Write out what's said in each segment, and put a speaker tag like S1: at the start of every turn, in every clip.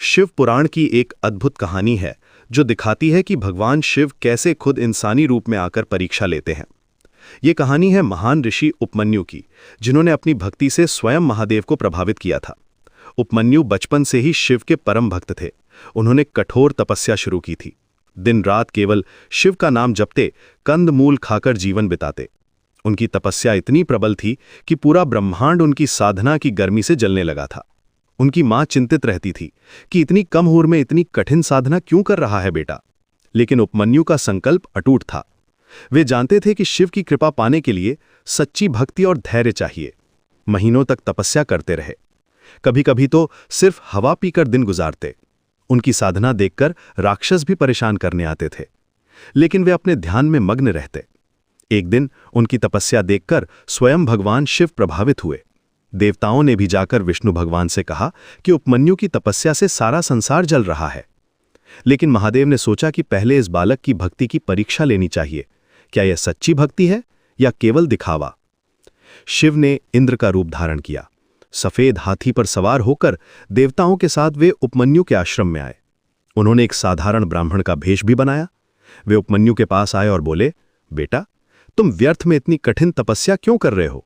S1: शिव पुराण की एक अद्भुत कहानी है जो दिखाती है कि भगवान शिव कैसे खुद इंसानी रूप में आकर परीक्षा लेते हैं। ये कहानी है महान ऋषि उपमन्यु की, जिन्होंने अपनी भक्ति से स्वयं महादेव को प्रभावित किया था। उपमन्यु बचपन से ही शिव के परम भक्त थे। उन्होंने कठोर तपस्या शुरू की थी। दिन रात केवल शिव का नाम जपते, कंदमूल खाकर जीवन बिताते। उनकी तपस्या इतनी प्रबल थी कि पूरा ब्रह्मांड उनकी साधना की गर्मी से जलने लगा था। उनकी मां चिंतित रहती थी कि इतनी कम उम्र में इतनी कठिन साधना क्यों कर रहा है बेटा। लेकिन उपमन्यु का संकल्प अटूट था। वे जानते थे कि शिव की कृपा पाने के लिए सच्ची भक्ति और धैर्य चाहिए। महीनों तक तपस्या करते रहे। कभी कभी तो सिर्फ हवा पीकर दिन गुजारते। उनकी साधना देखकर राक्षस भी परेशान करने आते थे, लेकिन वे अपने ध्यान में मग्न रहते। एक दिन उनकी तपस्या देखकर स्वयं भगवान शिव प्रभावित हुए। देवताओं ने भी जाकर विष्णु भगवान से कहा कि उपमन्यु की तपस्या से सारा संसार जल रहा है। लेकिन महादेव ने सोचा कि पहले इस बालक की भक्ति की परीक्षा लेनी चाहिए। क्या यह सच्ची भक्ति है या केवल दिखावा? शिव ने इंद्र का रूप धारण किया। सफेद हाथी पर सवार होकर देवताओं के साथ वे उपमन्यु के आश्रम में आए। उन्होंने एक साधारण ब्राह्मण का भेष भी बनाया। वे उपमन्यु के पास आए और बोले, बेटा, तुम व्यर्थ में इतनी कठिन तपस्या क्यों कर रहे हो?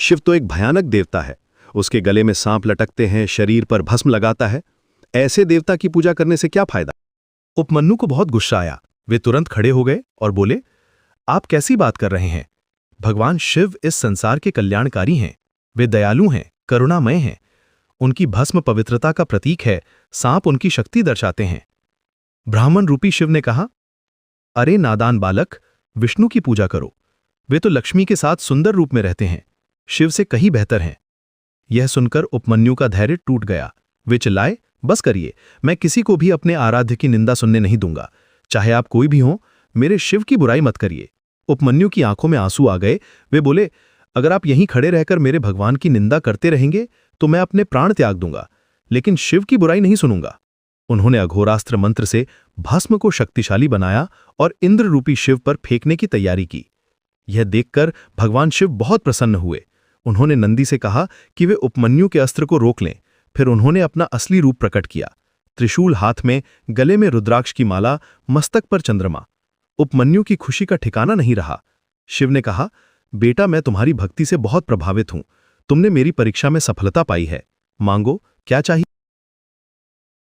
S1: शिव तो एक भयानक देवता है। उसके गले में सांप लटकते हैं, शरीर पर भस्म लगाता है। ऐसे देवता की पूजा करने से क्या फायदा?
S2: उपमन्यु को बहुत गुस्सा आया। वे तुरंत खड़े हो गए और बोले, आप कैसी बात कर रहे हैं? भगवान शिव इस संसार के कल्याणकारी हैं। वे दयालु हैं, करुणामय हैं। उनकी भस्म पवित्रता का प्रतीक है, सांप उनकी शक्ति दर्शाते हैं। ब्राह्मण रूपी शिव ने कहा, अरे नादान बालक, विष्णु की पूजा करो। वे तो लक्ष्मी के साथ सुंदर रूप में रहते हैं, शिव से कहीं बेहतर हैं। यह सुनकर उपमन्यु का धैर्य टूट गया। वे चिल्लाए, बस करिए, मैं किसी को भी अपने आराध्य की निंदा सुनने नहीं दूंगा। चाहे आप कोई भी हो, मेरे शिव की बुराई मत करिए। उपमन्यु की आंखों में आंसू आ गए। वे बोले, अगर आप यहीं खड़े रहकर मेरे भगवान की निंदा करते रहेंगे तो मैं अपने प्राण त्याग दूंगा, लेकिन शिव की बुराई नहीं सुनूंगा। उन्होंने अघोरास्त्र मंत्र से भस्म को शक्तिशाली बनाया और इंद्र रूपी शिव पर फेंकने की तैयारी की। यह देखकर भगवान शिव बहुत प्रसन्न हुए। उन्होंने नंदी से कहा कि वे उपमन्यु के अस्त्र को रोक लें। फिर उन्होंने अपना असली रूप प्रकट किया। त्रिशूल हाथ में, गले में रुद्राक्ष की माला, मस्तक पर चंद्रमा। उपमन्यु की खुशी का ठिकाना नहीं रहा। शिव ने कहा, बेटा, मैं तुम्हारी भक्ति से बहुत प्रभावित हूं। तुमने मेरी परीक्षा में सफलता पाई है। मांगो, क्या चाहिए?